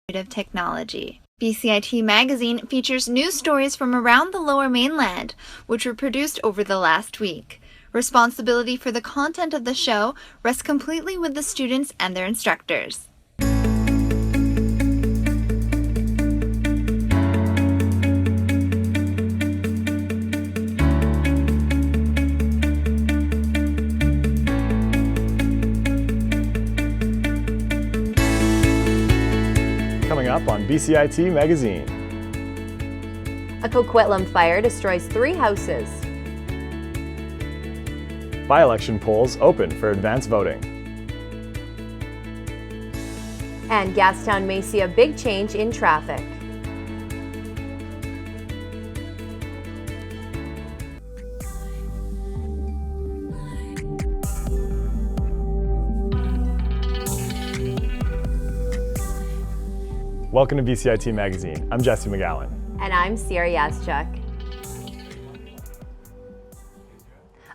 technology. BCIT magazine features news stories from around the Lower Mainland, which were produced over the last week. Responsibility for the content of the show rests completely with the students and their instructors. Coming up on BCIT magazine. A Coquitlam fire destroys 3 houses. By-election polls open for advance voting. And Gastown may see a big change in traffic. Welcome to BCIT magazine. I'm Jesse McGowan. And I'm Ciara Yaschuk.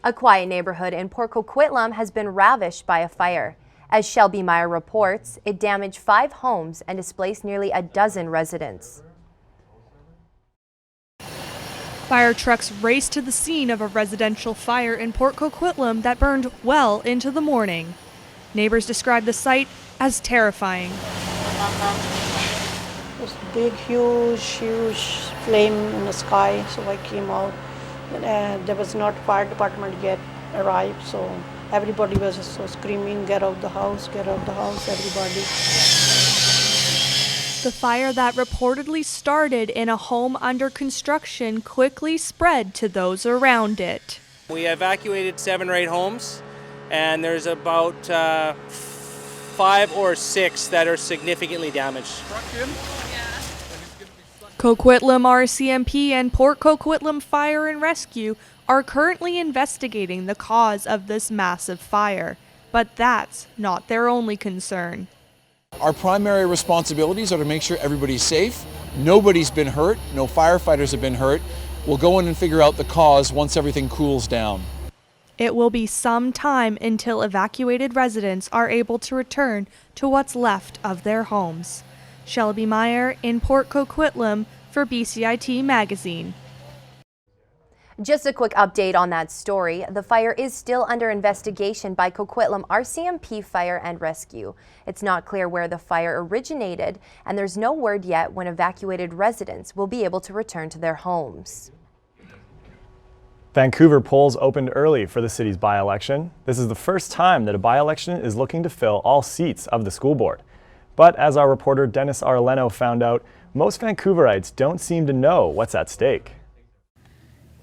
A quiet neighborhood in Port Coquitlam has been ravished by a fire. As Shelby Meyer reports, it damaged 5 homes and displaced nearly a dozen residents. Fire trucks raced to the scene of a residential fire in Port Coquitlam that burned well into the morning. Neighbors described the sight as terrifying. It was big, huge flame in the sky, so I came out. And there was not fire department yet arrived, so everybody was so screaming, get out the house, everybody. The fire that reportedly started in a home under construction quickly spread to those around it. We evacuated 7 or 8 homes, and there's about 5 or 6 that are significantly damaged. Coquitlam RCMP and Port Coquitlam Fire and Rescue are currently investigating the cause of this massive fire, but that's not their only concern. Our primary responsibilities are to make sure everybody's safe. Nobody's been hurt, no firefighters have been hurt. We'll go in and figure out the cause once everything cools down. It will be some time until evacuated residents are able to return to what's left of their homes. Shelby Meyer in Port Coquitlam for BCIT magazine. Just a quick update on that story. The fire is still under investigation by Coquitlam RCMP Fire and Rescue. It's not clear where the fire originated, and there's no word yet when evacuated residents will be able to return to their homes. Vancouver polls opened early for the city's by-election. This is the first time that a by-election is looking to fill all seats of the school board. But as our reporter Dennis Arleno found out, most Vancouverites don't seem to know what's at stake.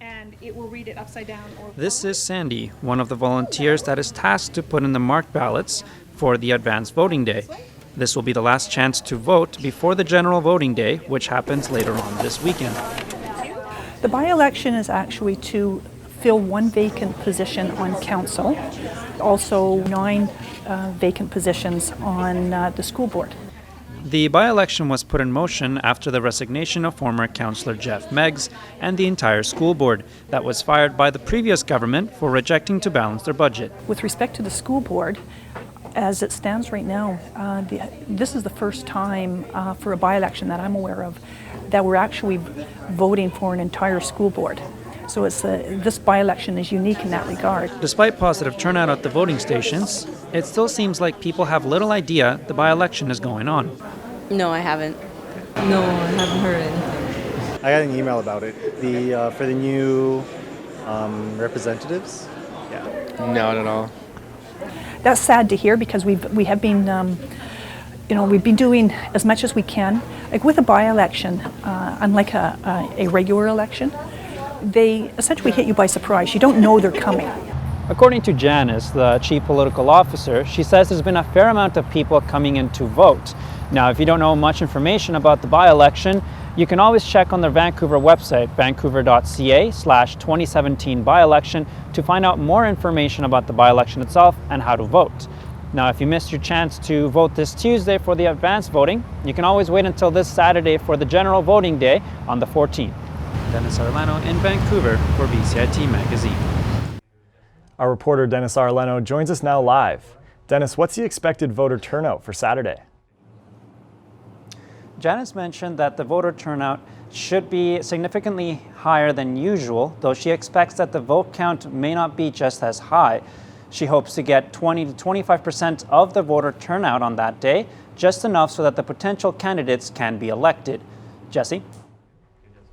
And it will read it upside down. This is Sandy, one of the volunteers that is tasked to put in the marked ballots for the advanced voting day. This will be the last chance to vote before the general voting day, which happens later on this weekend. The by-election is actually to fill 1 vacant position on council, also 9 vacant positions on the school board. The by-election was put in motion after the resignation of former Councillor Jeff Meggs and the entire school board that was fired by the previous government for rejecting to balance their budget. With respect to the school board, as it stands right now, this is the first time for a by-election that I'm aware of that we're actually voting for an entire school board. So this by-election is unique in that regard. Despite positive turnout at the voting stations, it still seems like people have little idea the by-election is going on. No, I haven't. No, I haven't heard anything. I got an email about it. For the new representatives. Yeah. No, not at all. That's sad to hear because we have been, we've been doing as much as we can. Like with a by-election, unlike a regular election, they essentially hit you by surprise. You don't know they're coming. According to Janice, the chief political officer, she says there's been a fair amount of people coming in to vote. Now, if you don't know much information about the by-election, you can always check on the Vancouver website, vancouver.ca/2017 by-election, to find out more information about the by-election itself and how to vote. Now, if you missed your chance to vote this Tuesday for the advanced voting, you can always wait until this Saturday for the general voting day on the 14th. Dennis Arleno in Vancouver for BCIT magazine. Our reporter Dennis Arleno joins us now live. Dennis, what's the expected voter turnout for Saturday? Janice mentioned that the voter turnout should be significantly higher than usual, though she expects that the vote count may not be just as high. She hopes to get 20 to 25% of the voter turnout on that day, just enough so that the potential candidates can be elected. Jesse?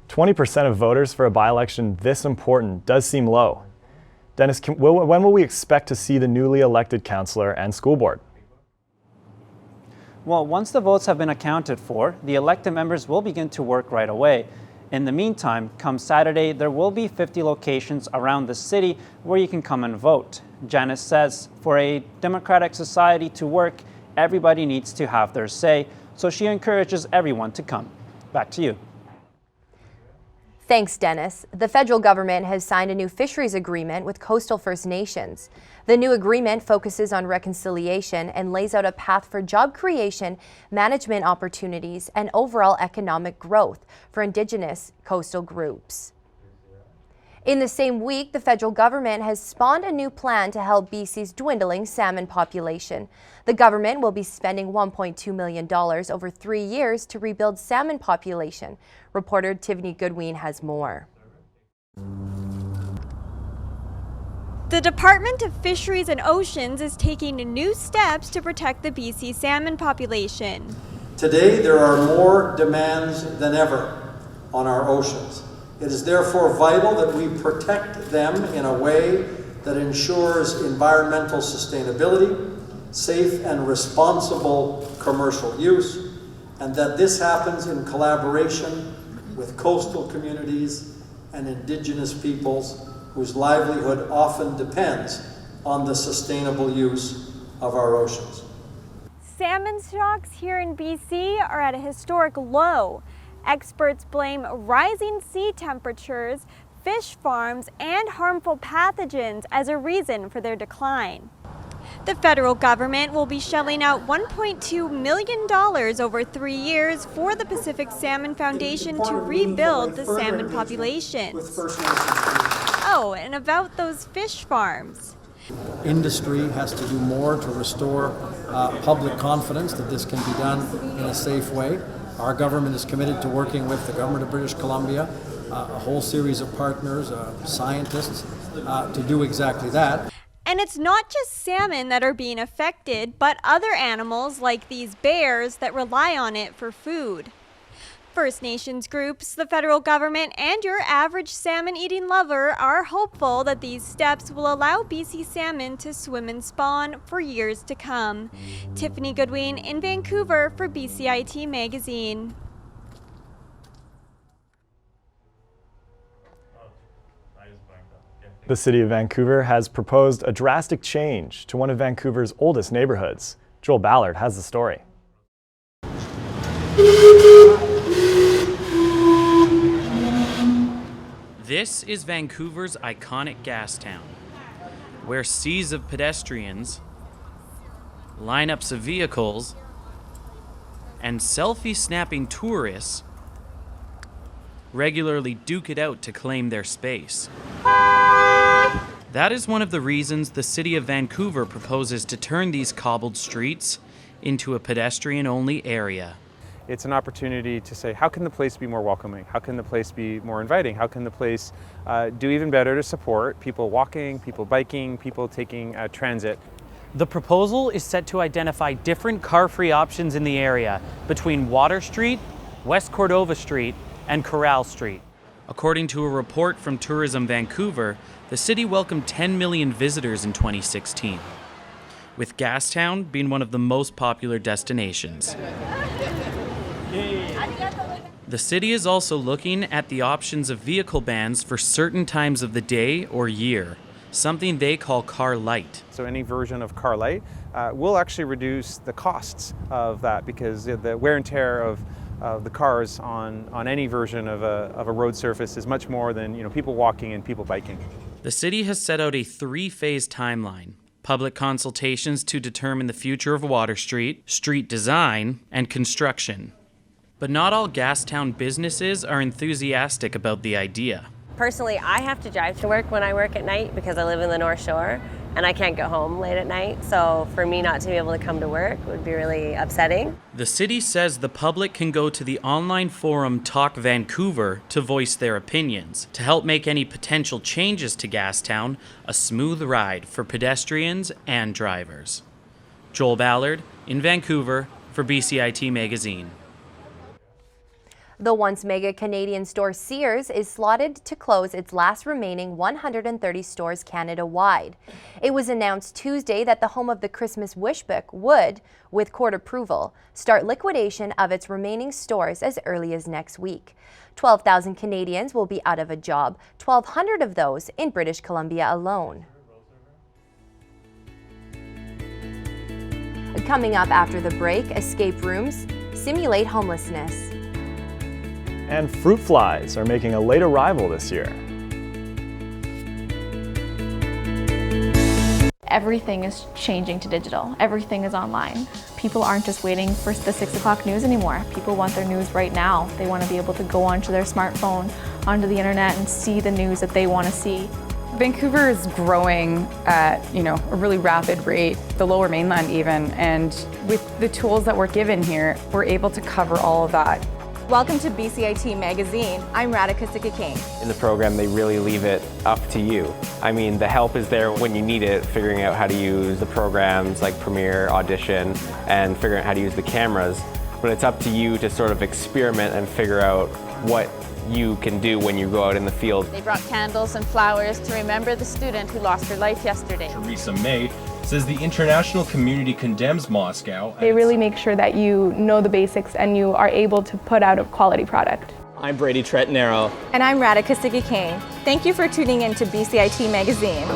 20% of voters for a by-election this important does seem low. Dennis, when will we expect to see the newly elected councillor and school board? Well, once the votes have been accounted for, the elected members will begin to work right away. In the meantime, come Saturday, there will be 50 locations around the city where you can come and vote. Janice says for a democratic society to work, everybody needs to have their say, so she encourages everyone to come. Back to you. Thanks, Dennis. The federal government has signed a new fisheries agreement with coastal First Nations. The new agreement focuses on reconciliation and lays out a path for job creation, management opportunities, and overall economic growth for Indigenous coastal groups. In the same week, the federal government has spawned a new plan to help BC's dwindling salmon population. The government will be spending $1.2 million over 3 years to rebuild salmon population. Reporter Tiffany Goodwin has more. The Department of Fisheries and Oceans is taking new steps to protect the BC salmon population. Today, there are more demands than ever on our oceans. It is therefore vital that we protect them in a way that ensures environmental sustainability, safe and responsible commercial use, and that this happens in collaboration with coastal communities and Indigenous peoples whose livelihood often depends on the sustainable use of our oceans. Salmon stocks here in BC are at a historic low. Experts blame rising sea temperatures, fish farms, and harmful pathogens as a reason for their decline. The federal government will be shelling out $1.2 million over 3 years for the Pacific Salmon Foundation to rebuild the salmon populations. Oh, and about those fish farms. Industry has to do more to restore public confidence that this can be done in a safe way. Our government is committed to working with the government of British Columbia, a whole series of partners, scientists, to do exactly that. And it's not just salmon that are being affected, but other animals like these bears that rely on it for food. First Nations groups, the federal government, and your average salmon-eating lover are hopeful that these steps will allow BC salmon to swim and spawn for years to come. Tiffany Goodwin in Vancouver for BCIT Magazine. The City of Vancouver has proposed a drastic change to one of Vancouver's oldest neighborhoods. Joel Ballard has the story. This is Vancouver's iconic gas town, where seas of pedestrians, lineups of vehicles, and selfie-snapping tourists regularly duke it out to claim their space. That is one of the reasons the City of Vancouver proposes to turn these cobbled streets into a pedestrian-only area. It's an opportunity to say, how can the place be more welcoming? How can the place be more inviting? How can the place do even better to support people walking, people biking, people taking transit? The proposal is set to identify different car-free options in the area between Water Street, West Cordova Street, and Corral Street. According to a report from Tourism Vancouver, the city welcomed 10 million visitors in 2016, with Gastown being one of the most popular destinations. The city is also looking at the options of vehicle bans for certain times of the day or year, something they call Car Light. So any version of Car Light will actually reduce the costs of that, because the wear and tear of the cars on any version of a road surface is much more than people walking and people biking. The city has set out a 3-phase timeline: public consultations to determine the future of Water Street, street design, and construction. But not all Gastown businesses are enthusiastic about the idea. Personally, I have to drive to work when I work at night because I live in the North Shore, and I can't get home late at night. So for me not to be able to come to work would be really upsetting. The city says the public can go to the online forum Talk Vancouver to voice their opinions to help make any potential changes to Gastown a smooth ride for pedestrians and drivers. Joel Ballard in Vancouver for BCIT Magazine. The once mega Canadian store Sears is slotted to close its last remaining 130 stores Canada-wide. It was announced Tuesday that the home of the Christmas wish book would, with court approval, start liquidation of its remaining stores as early as next week. 12,000 Canadians will be out of a job, 1,200 of those in British Columbia alone. Coming up after the break, escape rooms simulate homelessness. And fruit flies are making a late arrival this year. Everything is changing to digital. Everything is online. People aren't just waiting for the 6 o'clock news anymore. People want their news right now. They want to be able to go onto their smartphone, onto the internet, and see the news that they want to see. Vancouver is growing at, a really rapid rate, the lower mainland even, and with the tools that we're given here, we're able to cover all of that. Welcome to BCIT Magazine. I'm Radhika King. In the program, they really leave it up to you. I mean, the help is there when you need it, figuring out how to use the programs like Premiere, Audition, and figuring out how to use the cameras. But it's up to you to sort of experiment and figure out what you can do when you go out in the field. They brought candles and flowers to remember the student who lost her life yesterday. Teresa May says the international community condemns Moscow. They really make sure that you know the basics and you are able to put out a quality product. I'm Brady Tretnero. And I'm Radhika King. Thank you for tuning in to BCIT Magazine.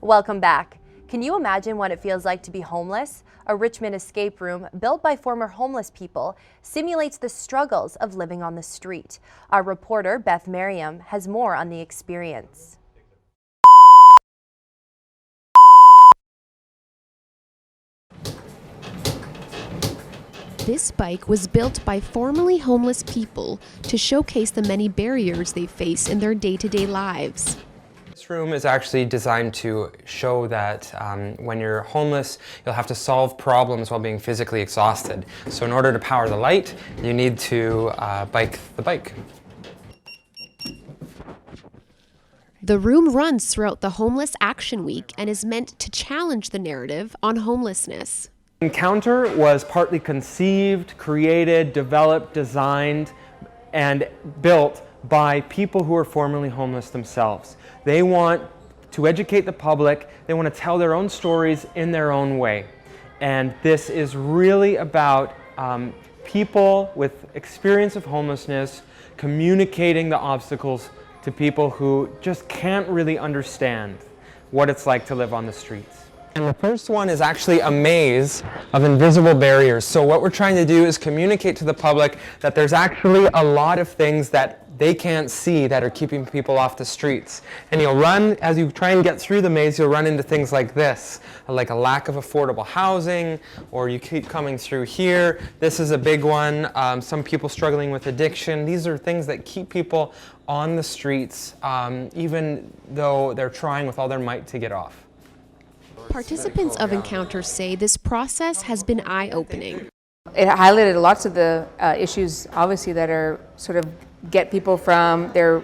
Welcome back. Can you imagine what it feels like to be homeless? A Richmond escape room built by former homeless people simulates the struggles of living on the street. Our reporter, Beth Merriam, has more on the experience. This bike was built by formerly homeless people to showcase the many barriers they face in their day-to-day lives. This room is actually designed to show that when you're homeless, you'll have to solve problems while being physically exhausted. So in order to power the light, you need to bike the bike. The room runs throughout the Homeless Action Week and is meant to challenge the narrative on homelessness. Encounter was partly conceived, created, developed, designed, and built by people who are formerly homeless themselves. They want to educate the public, they want to tell their own stories in their own way. And this is really about people with experience of homelessness communicating the obstacles to people who just can't really understand what it's like to live on the streets. And the first one is actually a maze of invisible barriers. So what we're trying to do is communicate to the public that there's actually a lot of things that they can't see that are keeping people off the streets. And you'll run, as you try and get through the maze, you'll run into things like this, like a lack of affordable housing, or you keep coming through here. This is a big one, some people struggling with addiction. These are things that keep people on the streets, even though they're trying with all their might to get off. Participants of Encounter say this process has been eye-opening. It highlighted lots of the issues, obviously, that are sort of get people from their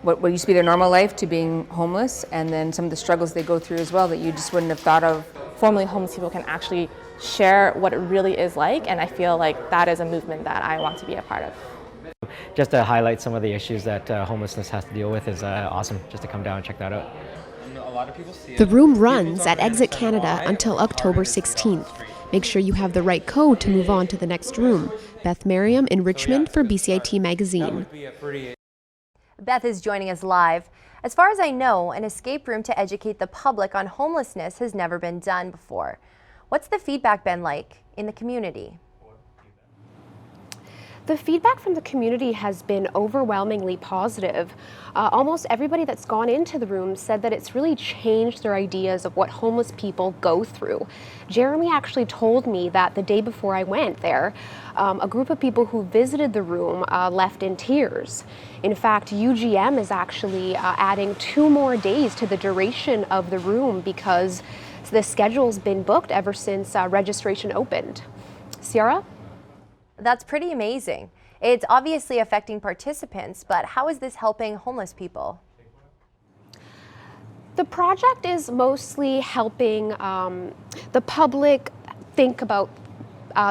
what used to be their normal life to being homeless, and then some of the struggles they go through as well that you just wouldn't have thought of. Formerly homeless people can actually share what it really is like, and I feel like that is a movement that I want to be a part of. Just to highlight some of the issues that homelessness has to deal with is awesome, just to come down and check that out. The room runs at Exit Canada until October 16th. Make sure you have the right code to move on to the next room. Beth Merriam in Richmond for BCIT Magazine. Beth is joining us live. As far as I know, an escape room to educate the public on homelessness has never been done before. What's the feedback been like in the community? The feedback from the community has been overwhelmingly positive. Almost everybody that's gone into the room said that it's really changed their ideas of what homeless people go through. Jeremy actually told me that the day before I went there, a group of people who visited the room left in tears. In fact, UGM is actually adding 2 more days to the duration of the room because the schedule's been booked ever since registration opened. Ciara? That's pretty amazing. It's obviously affecting participants, but how is this helping homeless people? The project is mostly helping the public think about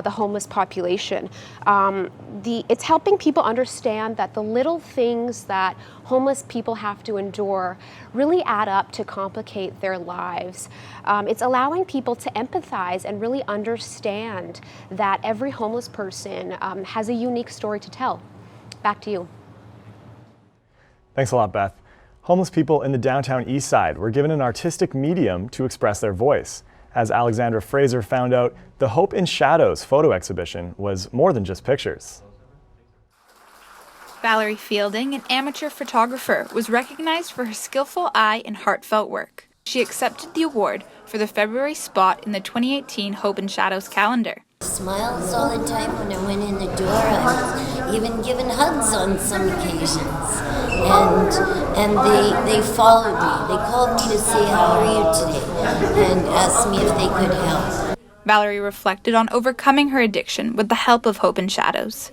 the homeless population. It's helping people understand that the little things that homeless people have to endure really add up to complicate their lives. It's allowing people to empathize and really understand that every homeless person has a unique story to tell. Back to you. Thanks a lot, Beth. Homeless people in the Downtown Eastside were given an artistic medium to express their voice. As Alexandra Fraser found out, the Hope in Shadows photo exhibition was more than just pictures. Valerie Fielding, an amateur photographer, was recognized for her skillful eye and heartfelt work. She accepted the award for the February spot in the 2018 Hope in Shadows calendar. Smiles all the time when I went in the door. I was even given hugs on some occasions. And they followed me. They called me to say, how are you today? And asked me if they could help. Valerie reflected on overcoming her addiction with the help of Hope in Shadows.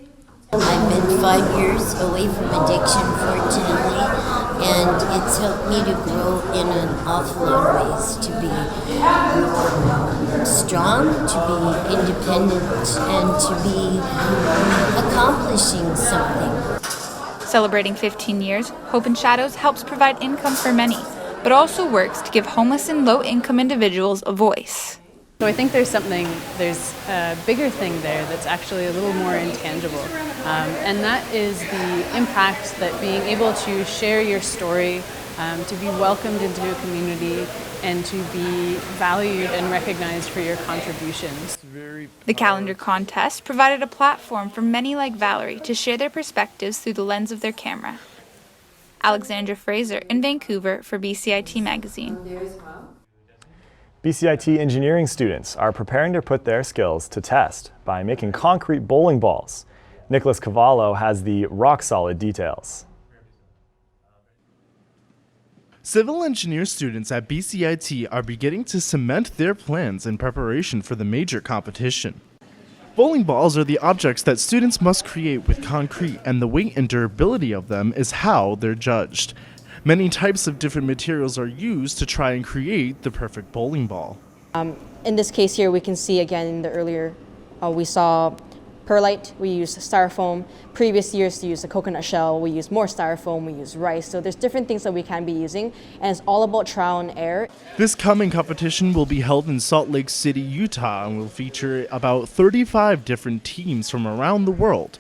I've been 5 years away from addiction, fortunately, and it's helped me to grow in an awful lot of ways, to be strong, to be independent, and to be accomplishing something. Celebrating 15 years, Hope in Shadows helps provide income for many, but also works to give homeless and low-income individuals a voice. So I think there's a bigger thing there that's actually a little more intangible, and that is the impact that being able to share your story, to be welcomed into a community, and to be valued and recognized for your contributions. The calendar contest provided a platform for many like Valerie to share their perspectives through the lens of their camera. Alexandra Fraser in Vancouver for BCIT Magazine. BCIT engineering students are preparing to put their skills to test by making concrete bowling balls. Nicholas Cavallo has the rock-solid details. Civil engineer students at BCIT are beginning to cement their plans in preparation for the major competition. Bowling balls are the objects that students must create with concrete, and the weight and durability of them is how they're judged. Many types of different materials are used to try and create the perfect bowling ball. In this case here, we can see again in the earlier, we saw perlite, we used styrofoam. Previous years to use a coconut shell, we used more styrofoam, we used rice. So there's different things that we can be using, and it's all about trial and error. This coming competition will be held in Salt Lake City, Utah, and will feature about 35 different teams from around the world.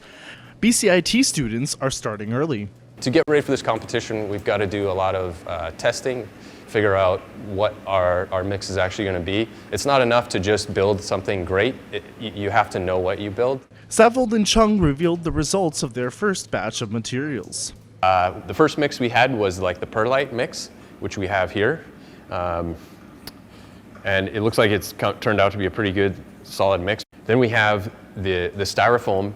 BCIT students are starting early. To get ready for this competition, we've got to do a lot of testing, figure out what our mix is actually going to be. It's not enough to just build something great. You have to know what you build. Savold and Chung revealed the results of their first batch of materials. The first mix we had was like the perlite mix, which we have here. And it looks like it's turned out to be a pretty good, solid mix. Then we have the styrofoam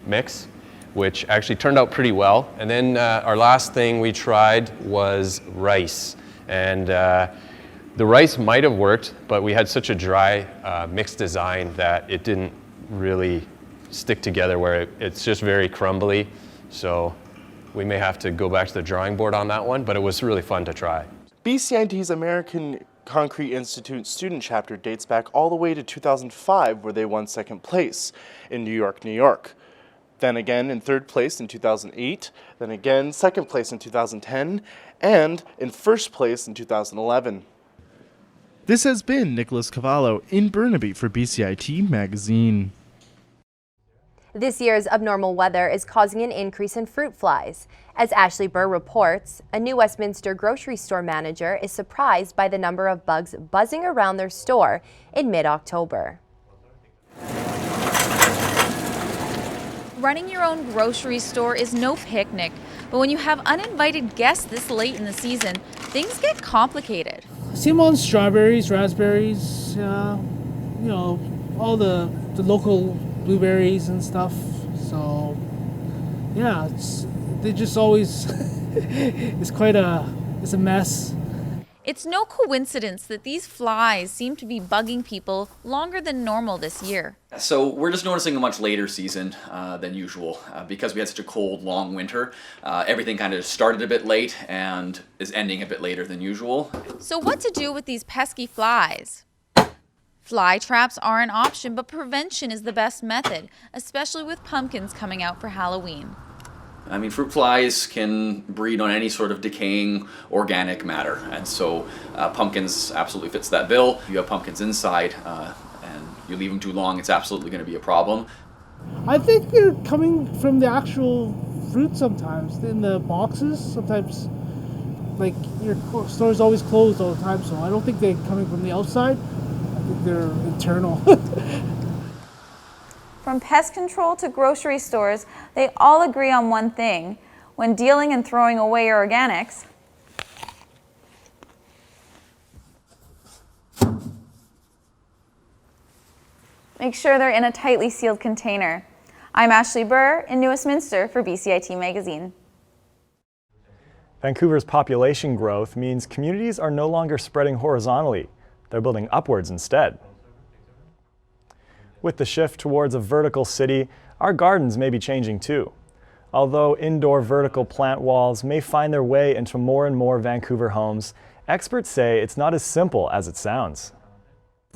mix, which actually turned out pretty well. And then our last thing we tried was rice. And the rice might have worked, but we had such a dry mixed design that it didn't really stick together, where it's just very crumbly. So we may have to go back to the drawing board on that one, but it was really fun to try. BCIT's American Concrete Institute student chapter dates back all the way to 2005, where they won second place in New York, New York. Then again in third place in 2008, then again second place in 2010, and in first place in 2011. This has been Nicholas Cavallo in Burnaby for BCIT Magazine. This year's abnormal weather is causing an increase in fruit flies. As Ashley Burr reports, a New Westminster grocery store manager is surprised by the number of bugs buzzing around their store in mid-October. running your own grocery store is no picnic, but when you have uninvited guests this late in the season, things get complicated. Same on strawberries, raspberries, all the local blueberries and stuff. So, yeah, they just always, it's a mess. It's no coincidence that these flies seem to be bugging people longer than normal this year. So we're just noticing a much later season than usual because we had such a cold, long winter. Everything kind of started a bit late and is ending a bit later than usual. So what to do with these pesky flies? Fly traps are an option, but prevention is the best method, especially with pumpkins coming out for Halloween. I mean, fruit flies can breed on any sort of decaying organic matter, and so pumpkins absolutely fits that bill. If you have pumpkins inside and you leave them too long, it's absolutely going to be a problem. I think they're coming from the actual fruit sometimes, in the boxes. Sometimes, like, your store's always closed all the time, so I don't think they're coming from the outside. I think they're internal. From pest control to grocery stores, they all agree on one thing. When dealing and throwing away your organics, make sure they're in a tightly sealed container. I'm Ashley Burr in New Westminster for BCIT Magazine. Vancouver's population growth means communities are no longer spreading horizontally. They're building upwards instead. With the shift towards a vertical city, our gardens may be changing too. Although indoor vertical plant walls may find their way into more and more Vancouver homes, experts say it's not as simple as it sounds.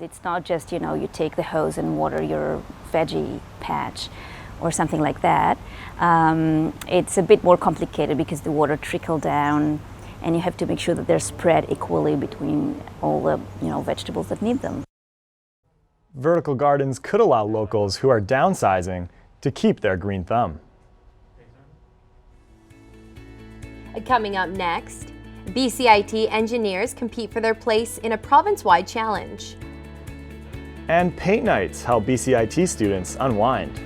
It's not just, you take the hose and water your veggie patch or something like that. It's a bit more complicated because the water trickles down and you have to make sure that they're spread equally between all the vegetables that need them. Vertical gardens could allow locals who are downsizing to keep their green thumb. Coming up next, BCIT engineers compete for their place in a province-wide challenge. And paint nights help BCIT students unwind.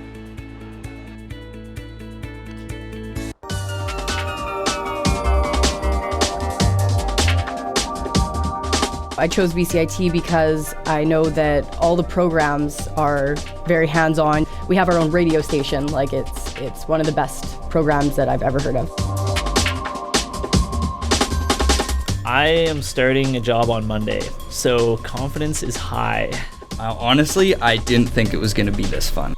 I chose BCIT because I know that all the programs are very hands-on. We have our own radio station, it's one of the best programs that I've ever heard of. I am starting a job on Monday, so confidence is high. Honestly, I didn't think it was going to be this fun.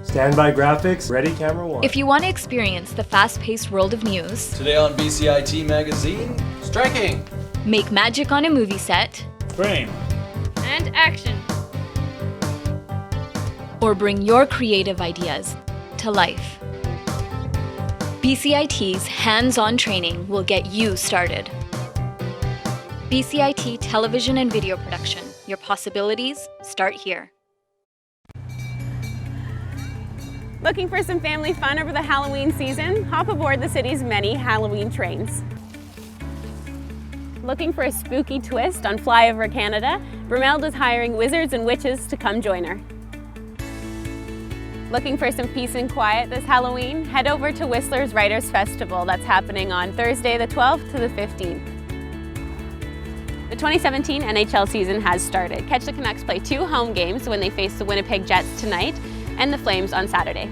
Standby graphics, ready camera one. If you want to experience the fast-paced world of news, today on BCIT Magazine, striking, make magic on a movie set, frame, and action, or bring your creative ideas to life, BCIT's hands-on training will get you started. BCIT Television and Video Production. Your possibilities start here. Looking for some family fun over the Halloween season? Hop aboard the city's many Halloween trains. Looking for a spooky twist on Flyover Canada? Vermelde is hiring wizards and witches to come join her. Looking for some peace and quiet this Halloween? Head over to Whistler's Writers Festival that's happening on Thursday the 12th to the 15th. The 2017 NHL season has started. Catch the Canucks play 2 home games when they face the Winnipeg Jets tonight and the Flames on Saturday.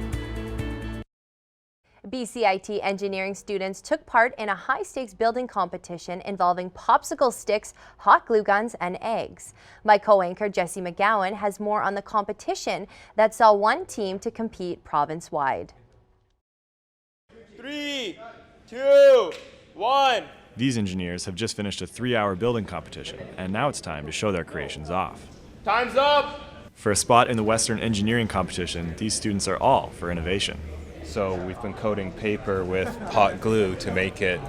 BCIT engineering students took part in a high-stakes building competition involving popsicle sticks, hot glue guns, and eggs. My co-anchor Jessie McGowan has more on the competition that saw one team to compete province-wide. 3, 2, 1. These engineers have just finished a 3-hour building competition, and now it's time to show their creations off. Time's up! For a spot in the Western Engineering Competition, these students are all for innovation. So we've been coating paper with hot glue to make it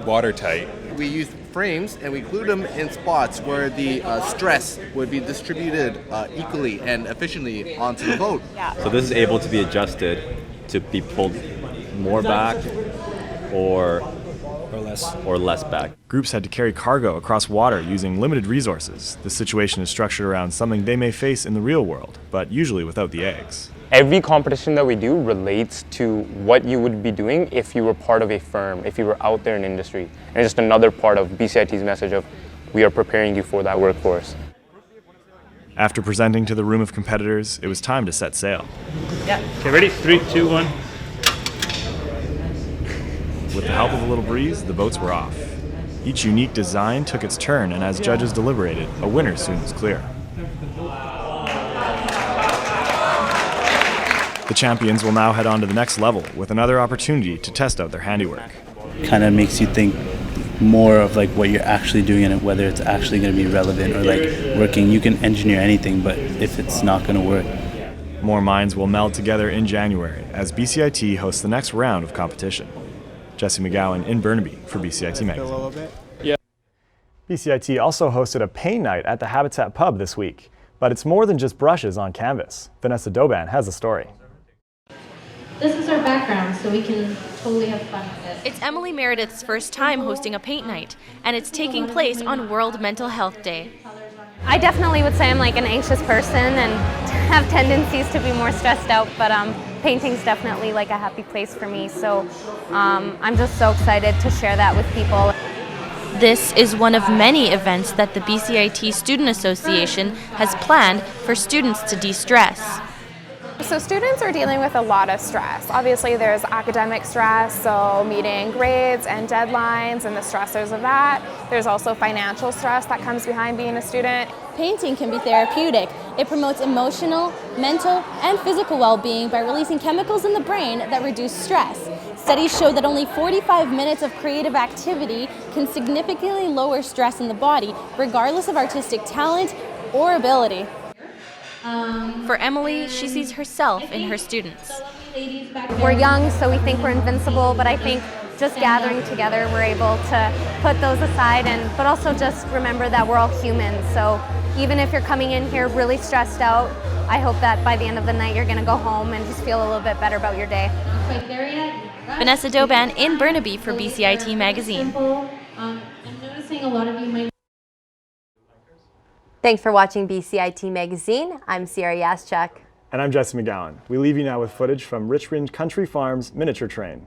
watertight. We used frames and we glued them in spots where the stress would be distributed equally and efficiently onto the boat. So this is able to be adjusted to be pulled more back or or less back. Groups had to carry cargo across water using limited resources. The situation is structured around something they may face in the real world, but usually without the eggs. Every competition that we do relates to what you would be doing if you were part of a firm, if you were out there in industry. And it's just another part of BCIT's message of we are preparing you for that workforce. After presenting to the room of competitors, it was time to set sail. Yeah. Okay, ready? 3, 2, 1. With the help of a little breeze, the boats were off. Each unique design took its turn, and as judges deliberated, a winner soon was clear. The champions will now head on to the next level with another opportunity to test out their handiwork. Kind of makes you think more of like what you're actually doing and whether it's actually going to be relevant or like working. You can engineer anything, but if it's not going to work. More minds will meld together in January as BCIT hosts the next round of competition. Jesse McGowan in Burnaby for BCIT Magazine. Yeah. BCIT also hosted a paint night at the Habitat Pub this week, but it's more than just brushes on canvas. Vanessa Doban has a story. This is our background, so we can totally have fun with it. It's Emily Meredith's first time hosting a paint night, and it's taking place on World Mental Health Day. I definitely would say I'm like an anxious person and have tendencies to be more stressed out, but painting's definitely like a happy place for me, so I'm just so excited to share that with people. This is one of many events that the BCIT Student Association has planned for students to de-stress. So students are dealing with a lot of stress. Obviously there's academic stress, so meeting grades and deadlines and the stressors of that. There's also financial stress that comes behind being a student. Painting can be therapeutic. It promotes emotional, mental, and physical well-being by releasing chemicals in the brain that reduce stress. Studies show that only 45 minutes of creative activity can significantly lower stress in the body, regardless of artistic talent or ability. For Emily, she sees herself in her students. We're young, so we think we're invincible, but I think just gathering together, we're able to put those aside, but also just remember that we're all humans. So even if you're coming in here really stressed out, I hope that by the end of the night you're going to go home and just feel a little bit better about your day. Vanessa Doban in Burnaby for BCIT Magazine. I'm noticing a lot of you might. Thanks for watching BCIT Magazine. I'm Ciara Yaschuk. And I'm Jesse McGowan. We leave you now with footage from Richmond Country Farms Miniature Train.